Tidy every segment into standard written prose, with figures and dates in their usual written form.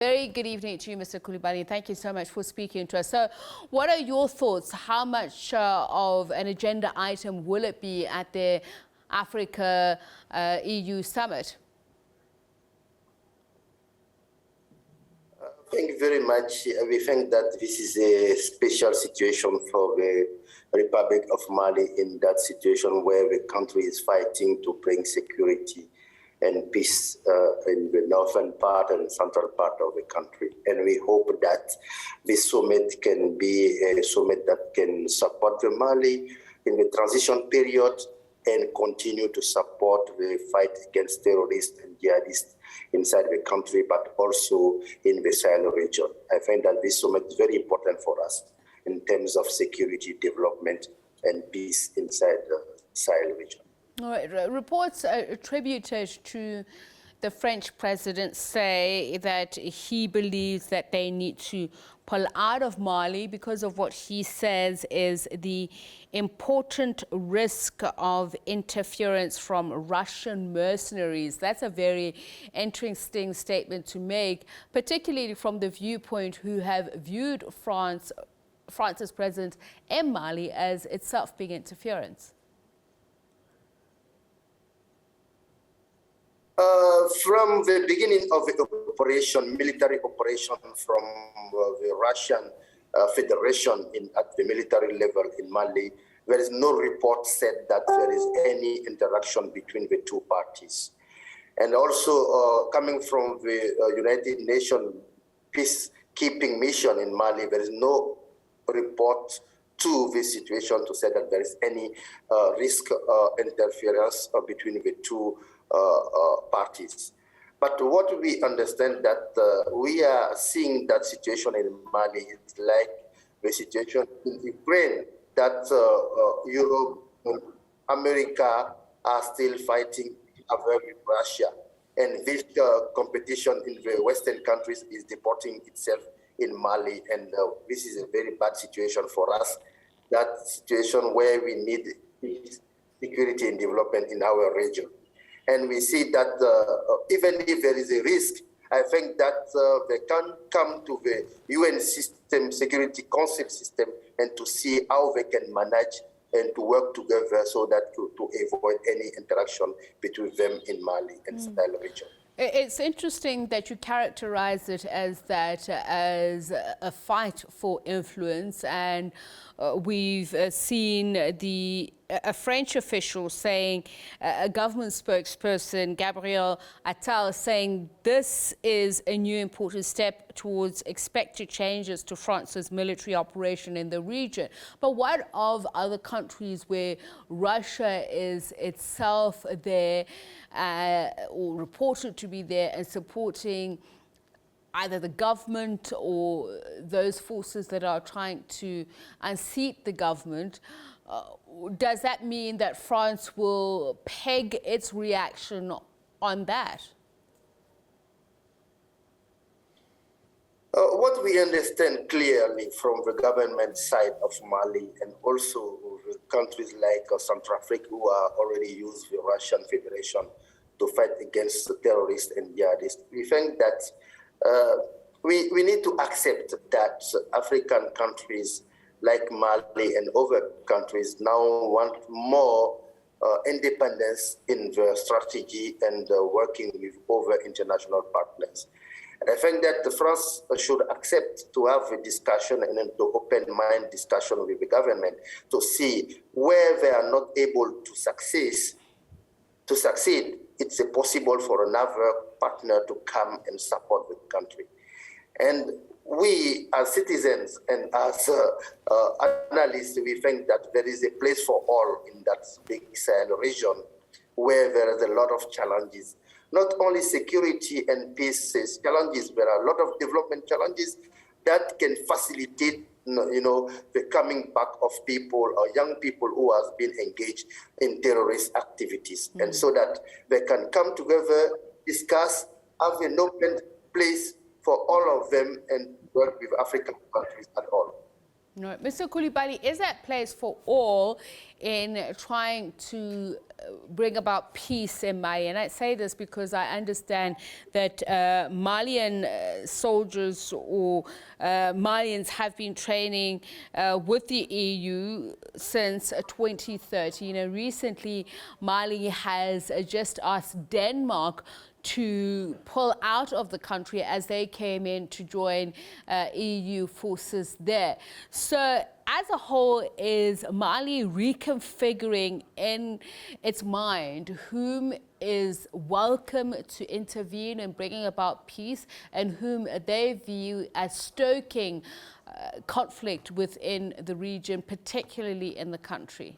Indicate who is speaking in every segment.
Speaker 1: Very good evening to you, Mr. Coulibaly. Thank you so much for speaking to us. So what are your thoughts? How much of an agenda item will it be at the Africa EU summit?
Speaker 2: Thank you very much. We think that this is a special situation for the Republic of Mali, in that situation where the country is fighting to bring security and peace in the northern part and central part of the country. And we hope that this summit can be a summit that can support the Mali in the transition period and continue to support the fight against terrorists and jihadists inside the country, but also in the Sahel region. I find that this summit is very important for us in terms of security, development, and peace inside the Sahel region.
Speaker 1: All right. Reports attributed to the French president say that he believes that they need to pull out of Mali because of what he says is the important risk of interference from Russian mercenaries. That's a very interesting statement to make, particularly from the viewpoint who have viewed France's presence in Mali as itself being interference.
Speaker 2: From the beginning of the operation, military operation from the Russian Federation at the military level in Mali, there is no report said that there is any interaction between the two parties. And also coming from the United Nations peacekeeping mission in Mali, there is no report to this situation to say that there is any risk interference between the two parties. But what we understand that we are seeing that situation in Mali is like the situation in Ukraine, that Europe and America are still fighting with Russia. And this competition in the Western countries is deporting itself in Mali. And this is a very bad situation for us, that situation where we need peace, security and development in our region. And we see that even if there is a risk, I think that they can come to the UN system, Security Council system, and to see how they can manage and to work together so that to avoid any interaction between them in Mali and Sahel region.
Speaker 1: It's interesting that you characterize it as a fight for influence, and we've seen a French official saying, a government spokesperson, Gabriel Attal, saying this is a new important step towards expected changes to France's military operation in the region. But what of other countries where Russia is itself there or reported to be there and supporting either the government or those forces that are trying to unseat the government? Does that mean that France will peg its reaction on that?
Speaker 2: What we understand clearly from the government side of Mali and also the countries like Central Africa, who are already used the Russian Federation to fight against the terrorists and jihadists, we think that we need to accept that African countries like Mali and other countries now want more independence in the strategy and working with other international partners. And I think that France should accept to have a discussion and to open-mind discussion with the government to see where they are not able to succeed. It's possible for another partner to come and support the country. And we, as citizens and as analysts, we think that there is a place for all in that big Sahel region where there is a lot of challenges. Not only security and peace challenges, there are a lot of development challenges that can facilitate the coming back of people or young people who have been engaged in terrorist activities. And so that they can come together, discuss, have an open place for all of them and work with African countries at all.
Speaker 1: No. Mr. Coulibaly, is that place for all in trying to bring about peace in Mali. And I say this because I understand that Malian soldiers or Malians have been training with the EU since 2013. You know, recently Mali has just asked Denmark to pull out of the country as they came in to join EU forces there. So as a whole, is Mali reconfiguring in its mind whom is welcome to intervene in bringing about peace and whom they view as stoking conflict within the region, particularly in the country?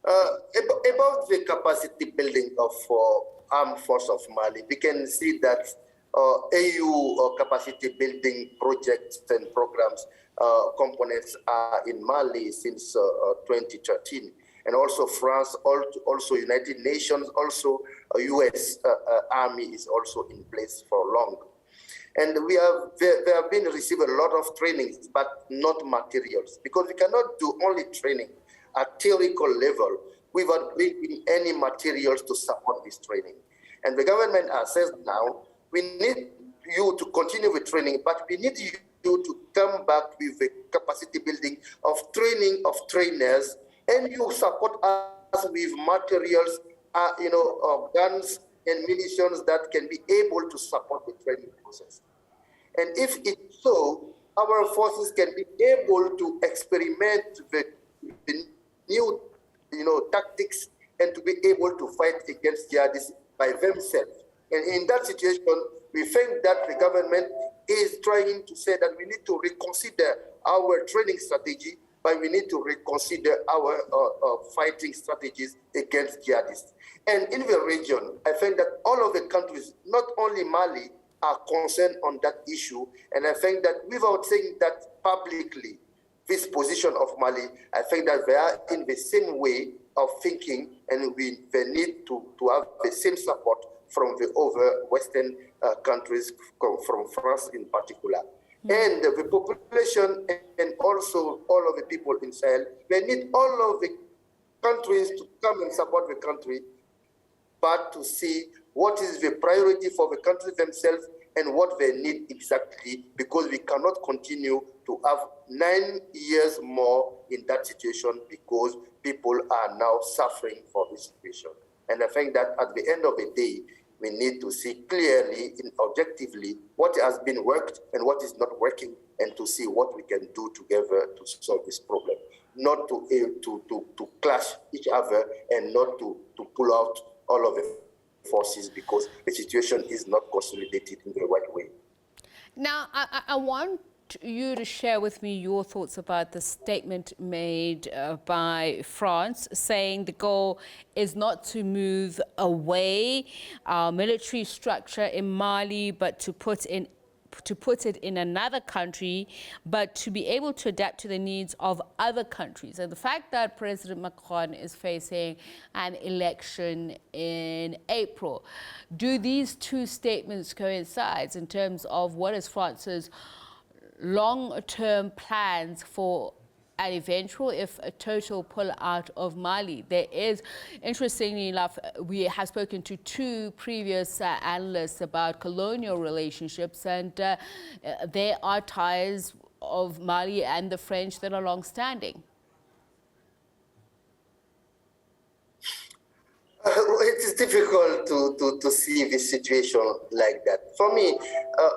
Speaker 2: About the capacity building of armed force of Mali, we can see that AU capacity building projects and programs components are in Mali since 2013, and also France, also United Nations, also US Army is also in place for long. And they have been receiving a lot of trainings, but not materials, because we cannot do only training at theoretical level without bringing any materials to support this training. And the government has said now, we need you to continue with training, but we need you to come back with the capacity building of training of trainers, and you support us with materials, guns and munitions that can be able to support the training process. And if it's so, our forces can be able to experiment with the new tactics and to be able to fight against jihadists by themselves. And in that situation, we think that the government is trying to say that we need to reconsider our training strategy, but we need to reconsider our fighting strategies against jihadists. And in the region, I think that all of the countries, not only Mali, are concerned on that issue. And I think that without saying that publicly, this position of Mali, I think that they are in the same way of thinking, and they need to have the same support from the other Western countries, from France in particular. And the population and also all of the people in Sahel, they need all of the countries to come and support the country, but to see what is the priority for the country themselves and what they need exactly, because we cannot continue to have 9 years more in that situation because people are now suffering for this situation. And I think that at the end of the day, we need to see clearly and objectively what has been worked and what is not working, and to see what we can do together to solve this problem. Not to clash each other and not to pull out all of the forces because the situation is not consolidated in the right way.
Speaker 1: Now, I want you to share with me your thoughts about the statement made by France, saying the goal is not to move away our military structure in Mali, but to put it in another country, but to be able to adapt to the needs of other countries. And the fact that President Macron is facing an election in April, do these two statements coincide in terms of what is France's long-term plans for an eventual, if a total pull out of Mali? There is, interestingly enough, we have spoken to two previous analysts about colonial relationships, and there are ties of Mali and the French that are long-standing.
Speaker 2: It is difficult to see this situation like that. For me,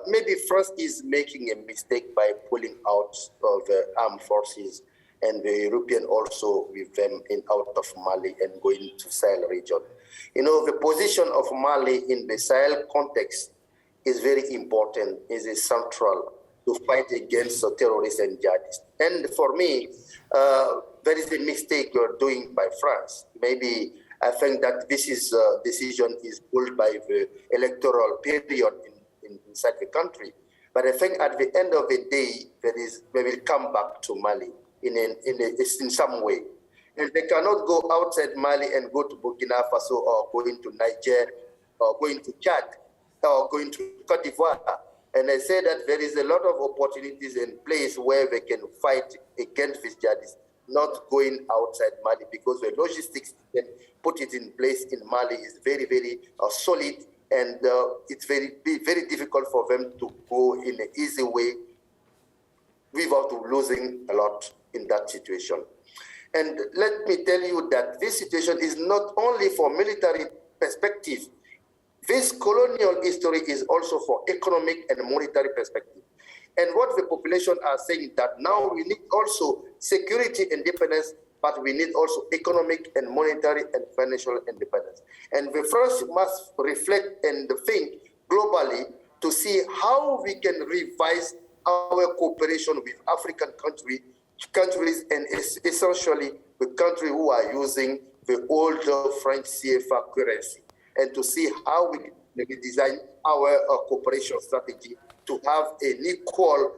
Speaker 2: maybe France is making a mistake by pulling out of the armed forces and the European also with them out of Mali and going to Sahel region. You know, the position of Mali in the Sahel context is very important, is central to fight against terrorists and jihadists. And for me, there is a mistake you're doing by France. Maybe I think that this is decision is pulled by the electoral period inside the country. But I think at the end of the day, they will come back to Mali in some way. And they cannot go outside Mali and go to Burkina Faso or going to Niger or going to Chad or going to Cote d'Ivoire. And I say that there is a lot of opportunities in place where they can fight against these jihadists, not going outside Mali, because the logistics and put it in place in Mali is very, very solid, and it's very difficult for them to go in an easy way without losing a lot in that situation. And let me tell you that this situation is not only for military perspective. This colonial history is also for economic and monetary perspective. And what the population are saying that now we need also security independence, but we need also economic and monetary and financial independence. And we first must reflect and think globally to see how we can revise our cooperation with African countries, and essentially the countries who are using the older French CFA currency, and to see how we can design our cooperation strategy to have an equal,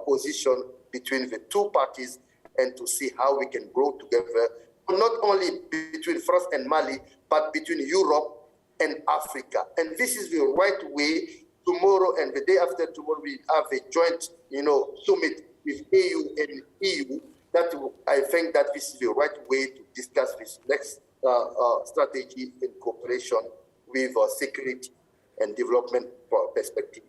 Speaker 2: position between the two parties, and to see how we can grow together, not only between France and Mali, but between Europe and Africa. And this is the right way. Tomorrow and the day after tomorrow, we have a joint, summit with AU and EU. That I think that this is the right way to discuss this next strategy in cooperation with security and development perspective.